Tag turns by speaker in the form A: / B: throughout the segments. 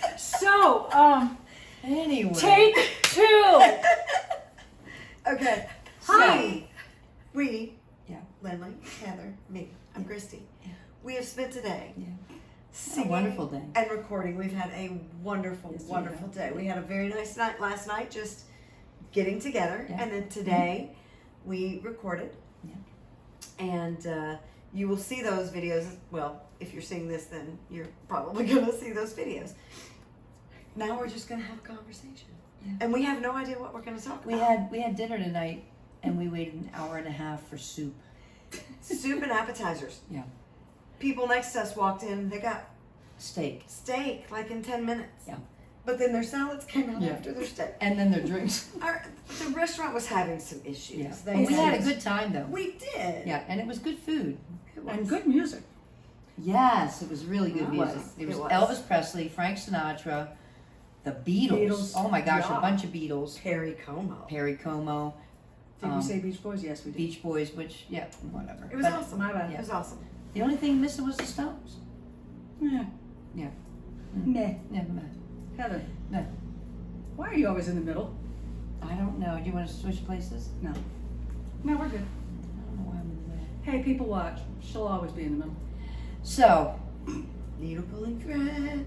A: So,
B: Anyway.
A: take two.
C: Okay.
A: Hi.
C: We,
B: Yeah.
C: Lynley, Heather, me, I'm Christy.
B: Yeah.
C: We have spent today singing
B: wonderful day.
C: and recording. We've had a wonderful,
B: Yes, we
C: wonderful
B: have.
C: day. We had a very nice night last night, just getting together,
B: Yeah.
C: and then today we recorded.
B: Yeah.
C: And you will see those videos. Well, if you're seeing this, then you're probably going to see those videos. Now we're just going to have a conversation, and we have no idea what we're going to talk about.
B: We had dinner tonight, and we waited an hour and a half for soup.
C: Soup and appetizers.
B: Yeah.
C: People next to us walked in. They got
B: Steak.
C: steak like in 10 minutes.
B: Yeah.
C: But then their salads came out
B: Yeah.
C: after their steak.
B: And then their drinks.
C: The restaurant was having some issues.
B: Yeah.
C: They
B: But we had a good time though.
C: We did.
B: Yeah, and it was good food.
C: It was.
A: And good music.
B: Yes, it was really good
A: It
B: music.
A: was.
B: It was
C: It was.
B: Elvis Presley, Frank Sinatra, the Beatles.
A: Beatles.
B: Oh my gosh,
A: Yeah.
B: a bunch of Beatles.
C: Perry Como.
B: Perry Como,
A: Did we say Beach Boys? Yes, we did.
B: Beach Boys, which whatever.
C: It was
B: But
C: awesome.
A: My bad.
C: It was awesome.
B: the only thing missing was the Stones.
A: Yeah.
B: Yeah.
A: Meh.
B: Yeah, man.
A: Heather.
B: No.
A: Why are you always in the middle?
B: I don't know. Do you want to switch places?
A: No. No, we're good.
B: I don't know why I'm in the
A: Hey, people watch. She'll always be in the middle.
B: So,
C: Needle pulling thread.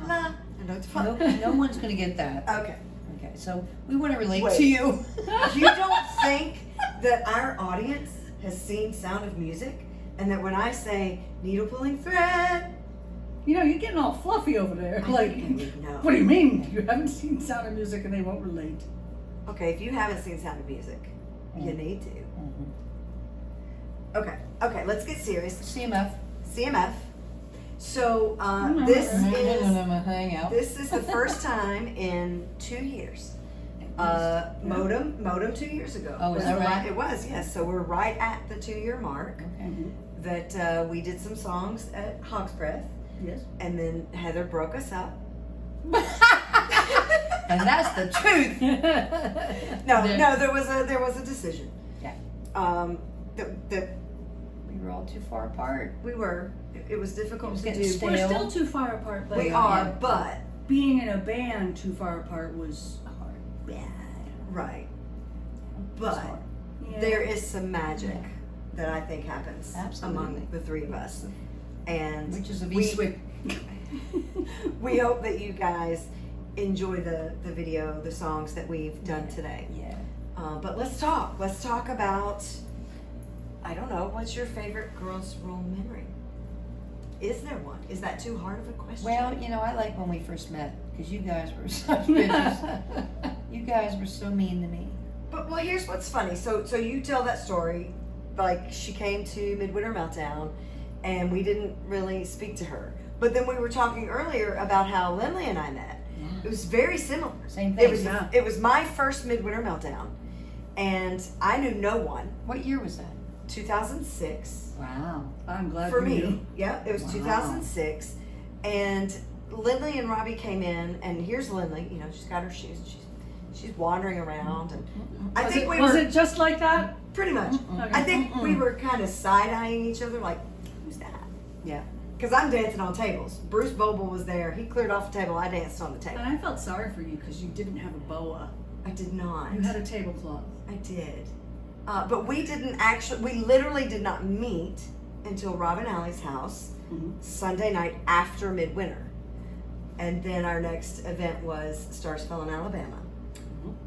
C: La. I know it's fun.
B: no one's going to get that.
C: Okay.
B: Okay, so we want to relate
C: Wait.
B: to you.
C: You don't think that our audience has seen Sound of Music, and that when I say needle pulling thread,
A: You know, you're getting all fluffy over there.
C: I
A: Like,
C: think they would know.
A: what do you mean? You haven't seen Sound of Music and they won't relate.
C: Okay, if you haven't seen Sound of Music, you need to. Okay, let's get serious.
B: CMF.
C: CMF. So this
B: Hang out.
C: is the first time in 2 years. Modem 2 years ago.
B: Oh, is that right?
C: It was, yes. So we're right at the 2-year mark.
B: Okay.
C: That we did some songs at Hog's Breath,
A: Yes.
C: and then Heather broke us up.
B: And that's the truth.
C: No,
B: Yeah.
C: no, there was a decision.
B: Yeah.
C: That
B: We were all too far apart.
C: we were. It was difficult
B: It was
C: to
B: getting
C: do.
B: stale.
A: We're still too far apart, but
C: We
B: Yeah.
C: are, but
A: being in a band too far apart was hard.
C: right.
B: It's
C: But
B: hard.
A: Yeah.
C: there is some magic that I think happens
B: Absolutely.
C: among the three of us, and
B: Which is a
C: we
B: V-swig.
C: we hope that you guys enjoy the video, the songs that we've done today.
B: Yeah.
C: But let's talk. Let's talk about. I don't know. What's your favorite girls' role memory? Is there one? Is that too hard of a question?
B: Well, you know, I like when we first met because you guys were such bitches. You guys were so mean to me.
C: But well, here's what's funny. So you tell that story, like she came to Midwinter Meltdown, and we didn't really speak to her. But then we were talking earlier about how Lynley and I met. It was very similar.
B: Same
C: It
B: thing.
C: was
A: Yeah.
C: it was my first Midwinter Meltdown, and I knew no one.
B: What year was that?
C: 2006
B: Wow.
A: I'm glad
C: for
A: you
C: me.
A: knew.
C: Yeah, it was
B: Wow.
C: 2006, and Lynley and Robbie came in, and here's Lynley. You know, she's got her shoes. And she's wandering around, and I
A: Was
C: think
A: it,
C: we
A: was
C: were
A: it just like that?
C: pretty much.
A: Okay.
C: I think we were kind of side-eyeing each other, like, who's that?
B: Yeah.
C: Because I'm dancing on tables. Bruce Boble was there. He cleared off the table. I danced on the table.
A: And I felt sorry for you because you didn't have a boa.
C: I did not.
A: You had a tablecloth.
C: I did. But we didn't actually, we literally did not meet until Robin Alley's house Sunday night after Midwinter. And then our next event was Stars Fell in Alabama.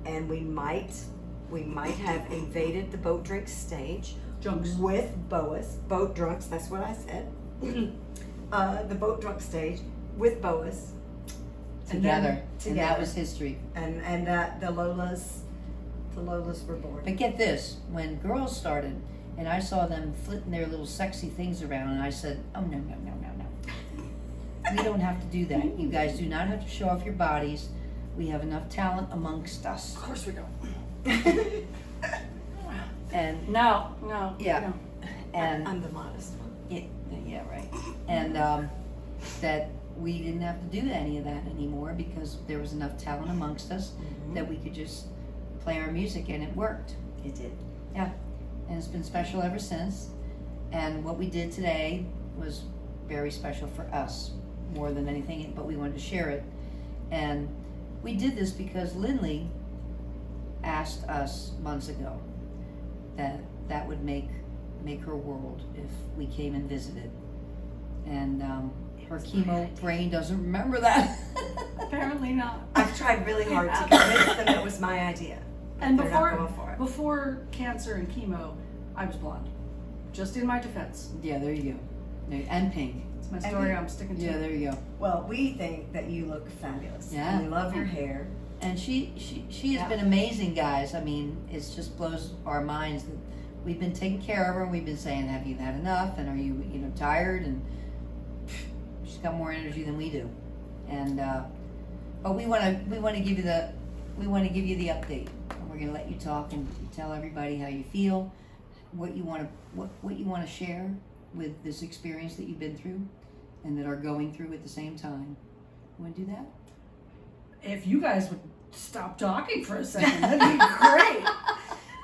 C: And we might have invaded the boat drink stage
A: Drunks.
C: with boas, boat drunks, that's what I said. The boat drunk stage with boas. And then
B: Together. And that was history.
C: and that the Lolas were born.
B: But get this, when Girlz started and I saw them flitting their little sexy things around and I said, oh no. We don't have to do that. You guys do not have to show off your bodies. We have enough talent amongst us.
A: Of course we don't.
B: And
A: No.
B: Yeah.
A: No.
B: and
C: I'm the modest one.
B: yeah, right. And that we didn't have to do any of that anymore because there was enough talent amongst us that we could just play our music and it worked.
C: It did.
B: Yeah. And it's been special ever since. And what we did today was very special for us more than anything, but we wanted to share it. And we did this because Lynley asked us months ago that would make her world if we came and visited. And her chemo brain doesn't remember that.
A: Apparently not.
C: I've tried really hard to convince them it was my idea.
A: And
C: They're not going for it.
A: before cancer and chemo, I was blonde. Just in my defense.
B: Yeah, there you go. And pink.
A: It's my story.
C: you-
A: I'm sticking to.
B: Yeah, there you go.
C: Well, we think that you look fabulous.
B: Yeah.
C: And we love your hair.
B: And she has been amazing, guys. I mean, it just blows our minds that we've been taking care of her, and we've been saying, "Have you had enough? And are you tired?" And she's got more energy than we do. And but we want to give you the update. And we're going to let you talk and tell everybody how you feel, what you want to share with this experience that you've been through, and that are going through at the same time. You want to do that?
A: If you guys would stop talking for a second, that'd be great.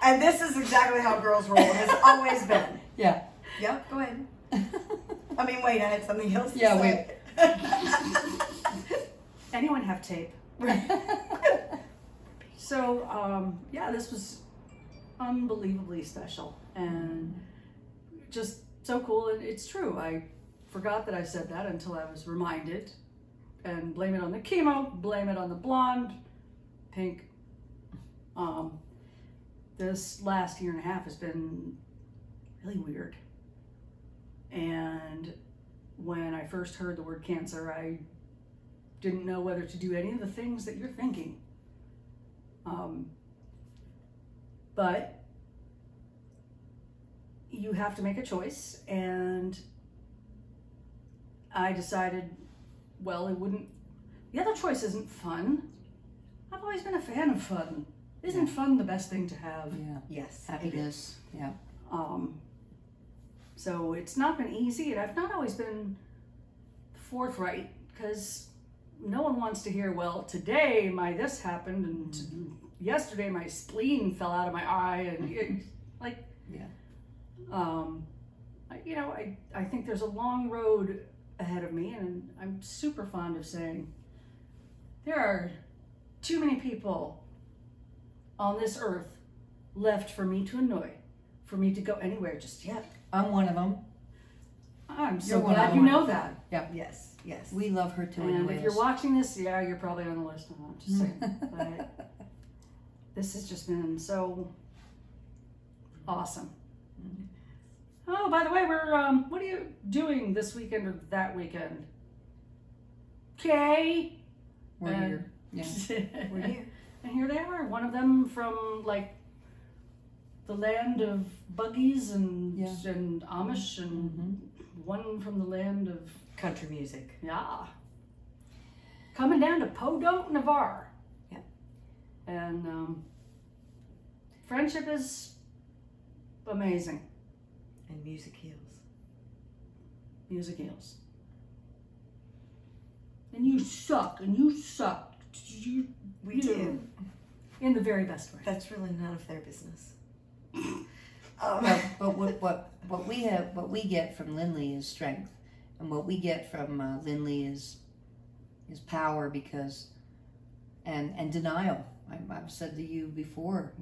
C: And this is exactly how girls roll. It has always been.
B: Yeah.
C: Yep, go ahead. I mean, wait, I had something else to
B: Yeah,
C: say.
A: Anyone have tape? So, yeah, this was unbelievably special and just so cool. And it's true. I forgot that I said that until I was reminded. And blame it on the chemo, blame it on the blonde, pink. This last year and a half has been really weird. And when I first heard the word cancer, I didn't know whether to do any of the things that you're thinking. But you have to make a choice, and I decided, well, the other choice isn't fun. I've always been a fan of fun. Isn't fun the best thing to have?
B: Yeah.
C: Yes.
B: Happiness. Yeah.
A: So it's not been easy, and I've not always been forthright, because no one wants to hear, well, today this happened, and yesterday my spleen fell out of my eye, and I think there's a long road ahead of me, and I'm super fond of saying there are too many people on this earth left for me to annoy, for me to go anywhere just yet.
B: I'm one of them.
A: I'm so
B: You're one
A: glad
B: of
A: you
B: them.
A: know that.
C: Yes. Yes.
B: We love her too.
A: And if you're watching this, yeah, you're probably on the list. I'm just saying. But this has just been so awesome. Oh, by the way, we're what are you doing this weekend or that weekend? Okay.
B: we're here. Yeah.
C: We're here.
A: And here they are. One of them from like the land of buggies and Amish, and one from the land of
C: Country music.
A: coming down to Podunk, Navarre.
C: Yeah.
A: And friendship is amazing.
C: And music heals.
A: Music heals. And you suck, and you suck.
C: We do.
A: In the very best way.
C: That's really none of their business.
B: But what we get from Lynley is strength, and what we get from Lynley is power, because and denial. I've said to you before,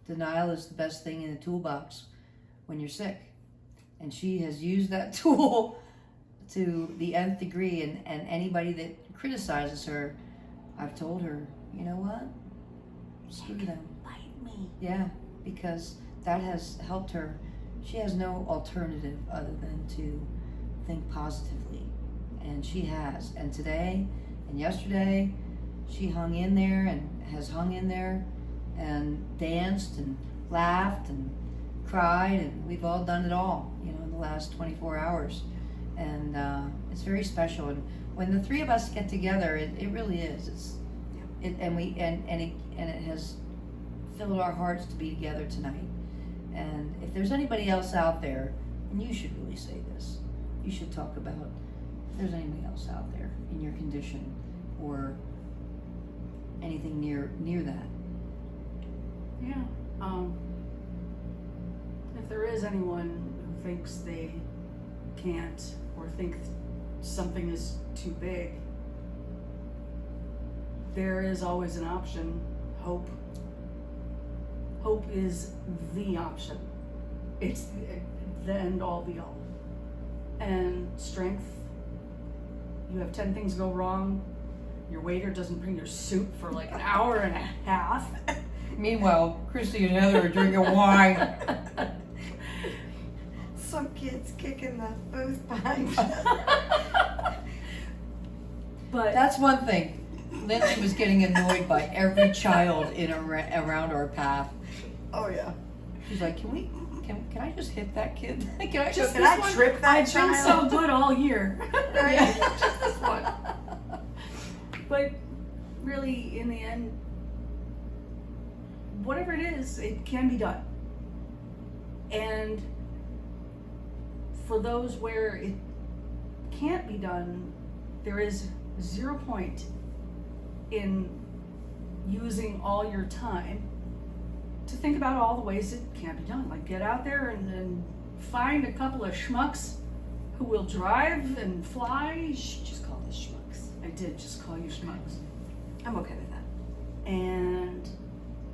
B: denial is the best thing in the toolbox when you're sick, and she has used that tool to the nth degree. And anybody that criticizes her, I've told her, you know what? Screw them.
A: Bite me.
B: Yeah, because that has helped her. She has no alternative other than to think positively, and she has. And today and yesterday, she hung in there and has hung in there and danced and laughed and cried, and we've all done it all, in the last 24 hours. And it's very special. And when the three of us get together, it really is. It has filled our hearts to be together tonight. And if there's anybody else out there, and you should really say this, you should talk about if there's anybody else out there in your condition or anything near that.
A: Yeah. If there is anyone who thinks they can't or or think something is too big, there is always an option. Hope. Hope is the option. It's the end all be all. And strength. You have 10 things go wrong. Your waiter doesn't bring your soup for like an hour and a half.
B: Meanwhile, Christy and Heather are drinking wine.
C: Some kids kicking the booth behind.
A: But
B: That's one thing. Lynley was getting annoyed by every child in around our path.
C: Oh yeah.
B: She's like, can I just hit that kid? Can I
C: Just
B: this
C: can I
B: one?
C: trip that
A: I've been so
C: child?
A: good all year.
C: Right?
A: Just this one. But really, in the end, whatever it is, it can be done. And for those where it can't be done, there is 0 point in using all your time to think about all the ways it can't be done. Like, get out there and find a couple of schmucks who will drive and fly.
C: Just call us schmucks.
A: I did just call you schmucks.
C: I'm okay with that.
A: And,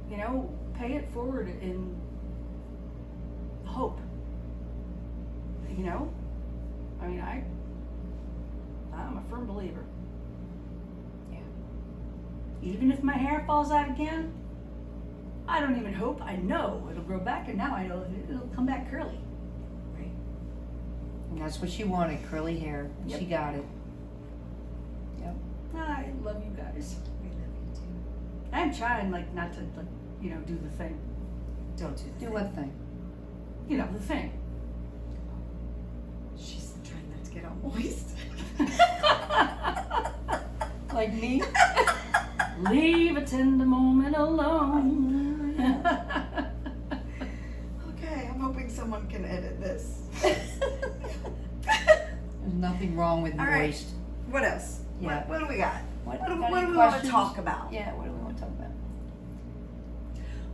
A: you know, pay it forward in hope. You know? I mean, I'm a firm believer.
B: Yeah.
A: Even if my hair falls out again, I don't even hope. I know it'll grow back, and now I know it'll come back curly.
C: Right.
B: And that's what she wanted, curly hair. And
A: Yep.
B: she got it. Yep.
A: I love you guys.
C: We love you too.
A: I'm trying, like, not to, like, you know, do the thing.
C: Don't do that.
B: Do what thing?
A: You know, the thing.
C: She's trying not to get all moist.
B: Like me?
A: Leave a tender moment alone.
C: Okay, I'm hoping someone can edit this.
B: There's nothing wrong with
C: All right.
B: moist.
C: What else?
B: Yeah.
C: What do we got?
B: What
C: What do
B: got
C: we
B: any
C: want to
B: questions?
C: talk about?
B: Yeah, what do we want to talk about?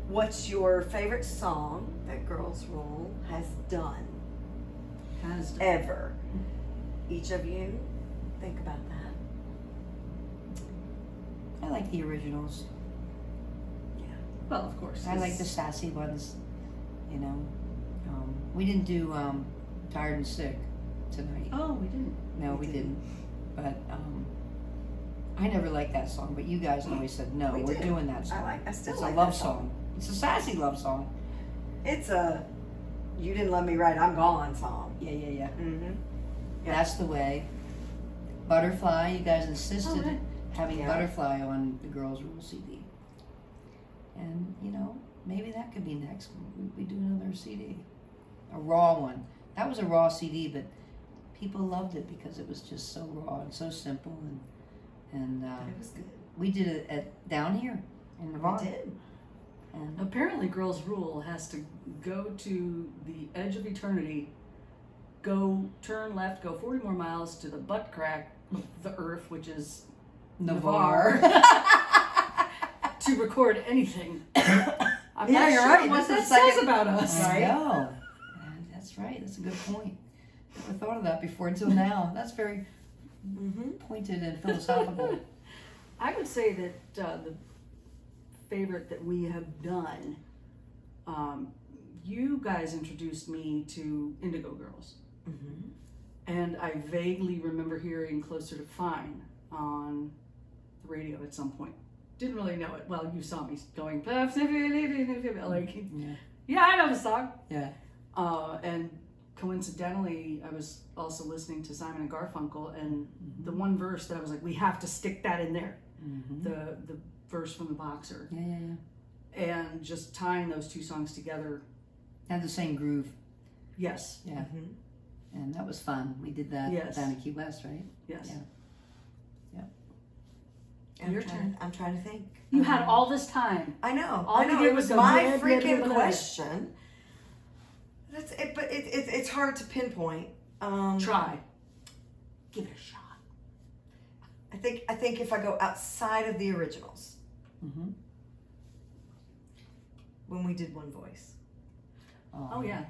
C: What's your favorite song that Girlz Rule has done
A: Has done.
C: ever? Each of you think about that.
B: I like the originals.
A: Well, of course.
B: I like the sassy ones, you know. We didn't do Tired and Sick tonight.
A: Oh, we didn't.
B: No, we didn't. But I never liked that song, but you guys always said, no,
C: We
B: we're
C: did.
B: doing that song.
C: I still
B: It's
C: like
B: a love
C: that song.
B: It's a sassy love song.
C: It's a "You Didn't Love Me Right, I'm Gone" song.
B: Yeah.
C: Mm-hmm. Yeah.
B: That's the way. Butterfly, you guys insisted
A: Oh, right.
B: having
C: Yeah.
B: Butterfly on the Girlz Rule CD. And, you know, maybe that could be next. We do another CD. A raw one. That was a raw CD, but people loved it because it was just so raw and so simple. And
C: It was good.
B: we did it down here in Nevada.
C: We did.
B: And
A: Apparently, Girlz Rule has to go to the edge of eternity, go turn left, go 40 more miles to the butt crack of the earth, which is
B: Navarre.
A: to record anything. I'm
C: Yeah,
A: not
C: you're
A: sure
C: right.
A: what
C: This
A: that
C: is second-
A: says about us.
B: I
C: Right?
B: know. That's right. That's a good point. Never thought of that before until now. That's very
C: Mm-hmm.
B: pointed and philosophical.
A: I would say that the favorite that we have done, you guys introduced me to Indigo Girls.
C: Mm-hmm.
A: And I vaguely remember hearing Closer to Fine on the radio at some point. Didn't really know it. Well, you saw me going, like,
B: Yeah.
A: yeah, I know the song.
B: Yeah.
A: And coincidentally, I was also listening to Simon and Garfunkel, and the one verse that I was like, we have to stick that in there.
B: Mm-hmm.
A: The verse from The Boxer.
B: Yeah.
A: And just tying those two songs together.
B: Had the same groove.
A: Yes.
B: Yeah.
C: Mm-hmm.
B: And that was fun. We did that
A: Yes.
B: down in Key West, right?
A: Yes.
B: Yeah.
A: Your turn.
C: I'm trying to think.
A: You had all this time.
C: I know.
A: All
C: I
A: you
C: know.
A: did
C: It
A: was
C: was
A: go
C: my
A: blah, blah, blah,
C: freaking
A: blah.
C: question. That's it. But it's hard to pinpoint.
A: Try. Give it a shot.
C: I think if I go outside of the originals,
B: Mm-hmm.
C: when we did One Voice,
A: Oh, yeah.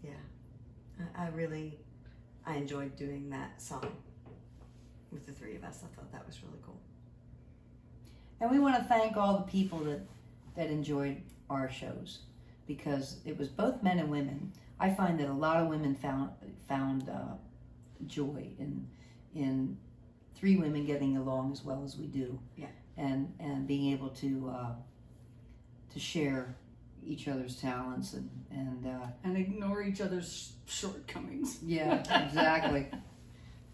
C: yeah, I I enjoyed doing that song with the three of us. I thought that was really cool.
B: And we want to thank all the people that enjoyed our shows, because it was both men and women. I find that a lot of women found joy in three women getting along as well as we do.
C: Yeah.
B: And being able to share each other's talents
A: And ignore each other's shortcomings.
B: yeah, exactly.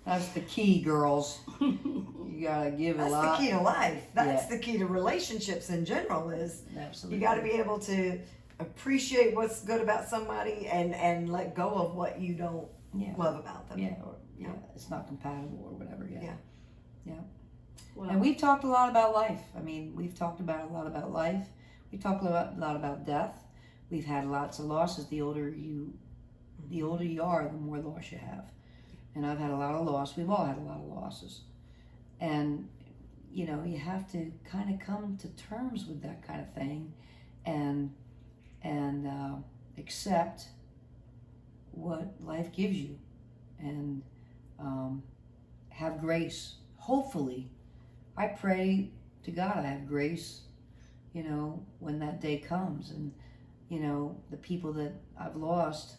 B: That's the key, girls. You gotta give
C: That's
B: a lot.
C: the key to life. That's
B: Yeah.
C: the key to relationships in general. Is
B: Absolutely.
C: you got to be able to appreciate what's good about somebody and let go of what you don't
B: yeah.
C: love about them.
B: Yeah, or
C: Yeah.
B: it's not compatible or whatever. Yeah.
C: Yeah.
A: Well,
B: And we've talked a lot about life. I mean, we've talked about a lot about life. We talked a lot about death. We've had lots of losses. The older you are, the more loss you have. And I've had a lot of loss. We've all had a lot of losses. And you have to kind of come to terms with that kind of thing, and accept what life gives you, and have grace. Hopefully, I pray to God I have grace, when that day comes, and the people that I've lost,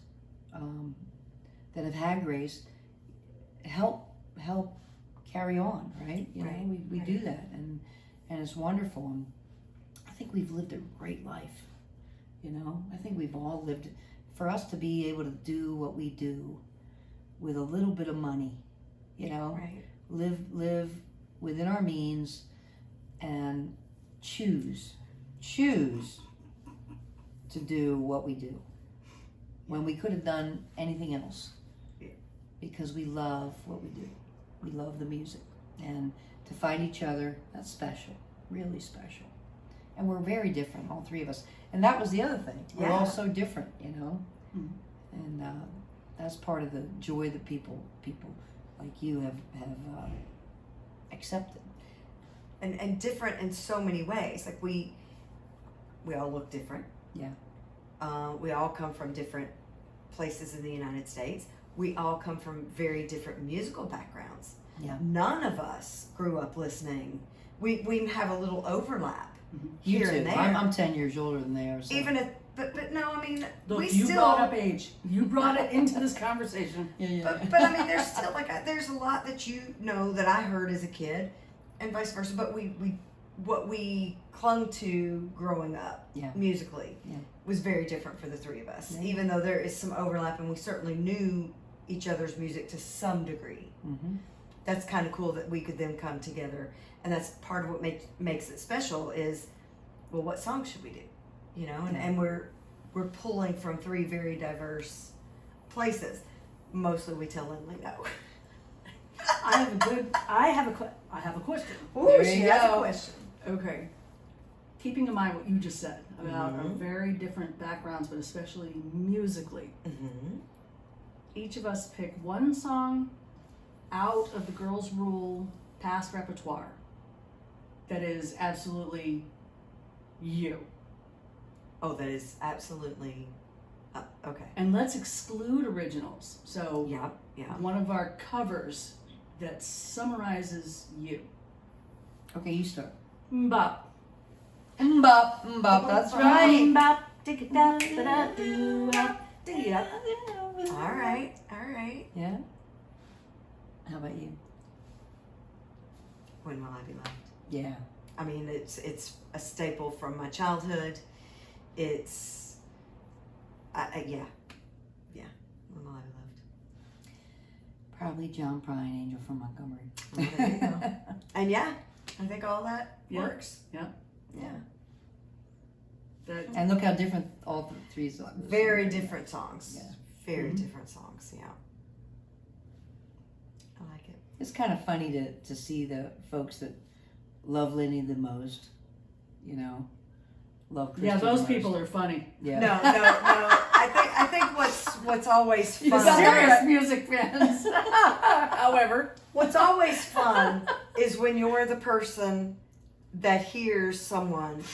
B: that have had grace, help carry on, right?
C: Right,
B: We
C: right.
B: do that, and it's wonderful. And I think we've lived a great life. I think we've all lived. For us to be able to do what we do with a little bit of money,
C: Right.
B: live within our means, and choose to do what we do when we could have done anything else, because we love what we do. We love the music, and to find each other, that's special, really special. And we're very different, all three of us. And that was the other thing. We're
C: Yeah.
B: all so different,
A: Mhm.
B: And that's part of the joy that people like you have accepted.
C: And different in so many ways. Like we all look different.
B: Yeah.
C: We all come from different places in the United States. We all come from very different musical backgrounds.
B: Yeah.
C: None of us grew up listening. We have a little overlap
B: You
C: here
B: too.
C: and there.
B: I'm 10 years older than they are. So.
C: Even if, but no, I mean,
A: look,
C: we
A: you
C: still.
A: brought up age. You brought it into this conversation.
B: Yeah.
C: But I mean, there's still there's a lot that that I heard as a kid, and vice versa. But what we clung to growing up, musically, was very different for the three of us.
B: Yeah.
C: Even though there is some overlap, and we certainly knew each other's music to some degree.
B: Mm-hmm.
C: That's kind of cool that we could then come together, and that's part of what makes it special. Is, well, what song should we do? And we're pulling from three very diverse places. Mostly we tell Lynley no.
A: I have a question.
C: Ooh,
B: There
C: she
B: you
C: has a
B: go.
C: question.
A: Okay. Keeping in mind what you just said about our
C: Mhm.
A: very different backgrounds, but especially musically,
C: Mm-hmm.
A: each of us pick one song out of the Girls' Rule past repertoire that is absolutely you.
C: Oh, that is absolutely okay.
A: And let's exclude originals. So
C: Yeah.
A: one of our covers that summarizes you.
B: Okay, you start.
A: Mbop.
B: Mbop, that's right.
A: Mbop. Tick-a-da-da-da-doo-wop. Tick-a-da.
C: All right.
B: Yeah. How about you?
C: When will I be loved?
B: Yeah.
C: I mean, it's a staple from my childhood. It's, yeah. When will I be loved?
B: Probably John Prine, Angel from Montgomery.
C: Well, there you go. And yeah, I think all that
A: Yeah.
C: works.
A: Yeah.
C: Yeah.
A: That,
B: And look how different all three songs.
C: Very different songs.
B: Yeah.
C: Very
A: Mhm.
C: different songs. Yeah. I like it.
B: It's kind of funny to see the folks that love Lynley the most, love Christy
A: yeah, those
B: the
A: people
B: most.
A: are funny.
B: Yeah.
C: No. I think what's always
A: The
C: fun.
A: serious music fans. However,
C: What's always fun is when you're the person that hears someone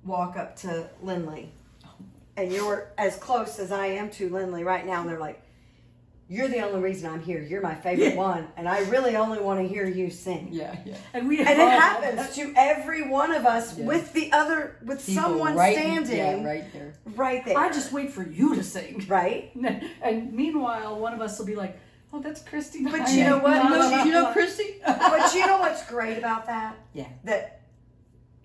C: walk up to Lynley, and you're as close as I am to Lynley right now, and they're like, you're the only reason I'm here. You're my favorite one, and I really only want to hear you sing.
B: Yeah.
A: And
C: And it happens to every one of us with
B: People
C: someone
B: right,
C: standing
B: right there.
C: right there.
A: I just wait for you to sing.
C: right.
A: And meanwhile, one of us will be like, "Oh, that's Christy."
C: But you know what?
B: No, you know Christy?
C: But you know what's great about that?
B: Yeah.
C: That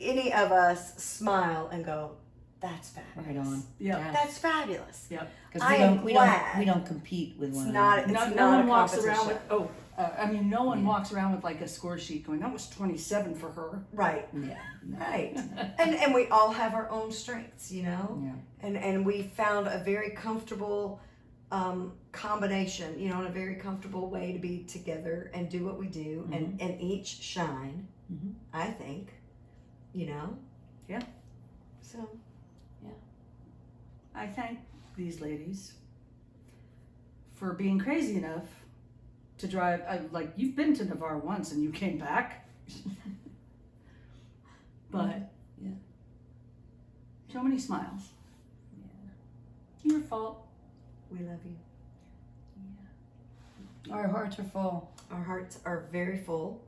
C: any of us smile and go, "That's fabulous."
B: Right on.
A: Yeah.
C: That's fabulous.
A: Yep.
B: Because
C: I am glad.
B: we don't compete with one
C: It's
B: another.
C: not.
A: No one
C: a
A: walks
C: competition.
A: around with no one walks around with like a score sheet going, "That was 27 for her."
C: Right.
B: Yeah. No.
C: Right. and we all have our own strengths, you know.
B: Yeah.
C: And we found a very comfortable combination, you know, and a very comfortable way to be together and do what we do and each shine, I think, you know?
A: Yeah.
C: So,
A: I thank these ladies for being crazy enough to drive. Like, you've been to Navarre once and you came back. But, so many smiles. Your fault.
C: we love you.
B: Our hearts are full,
C: Our hearts are very full,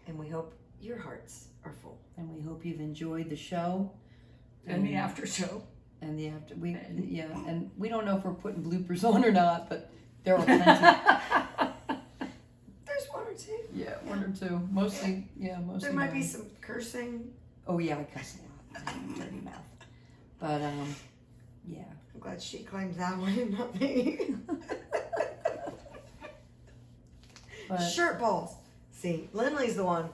C: and we hope your hearts are full.
B: and we hope you've enjoyed the show.
A: And the after show.
B: And the after and we don't know if we're putting bloopers on or not, but there are plenty.
C: There's one or two.
B: Yeah, one or two. Mostly.
C: There might be some cursing.
B: Oh yeah, I cuss a lot. Dirty mouth. But yeah.
C: I'm glad she claims that one and not me.
B: But
C: Shirt balls. See, Lynley's the one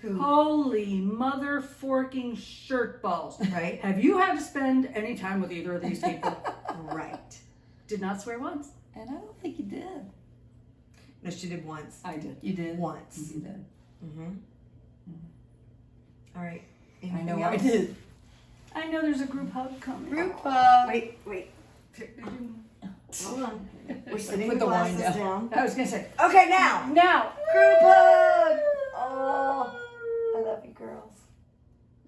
C: who,
A: Holy mother forking shirt balls.
C: right?
A: Have you had to spend any time with either of these people?
C: Right.
A: Did not swear once.
B: and I don't think you did.
C: No, she did once.
A: I did.
B: You did
C: Once.
B: You did.
C: Mm-hmm. All right.
B: I
C: Anything
B: know
C: else?
B: I did.
A: I know there's a group hug coming.
B: Group
C: Wait. Hold on. We're sitting
B: Put
C: the
B: the wine
C: glasses
B: down.
C: down.
A: I was gonna say,
C: Okay, now.
A: now.
C: Group hug. Oh, I love you, girls.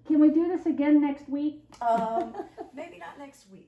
D: Can we do this again next week?
C: Maybe not next week.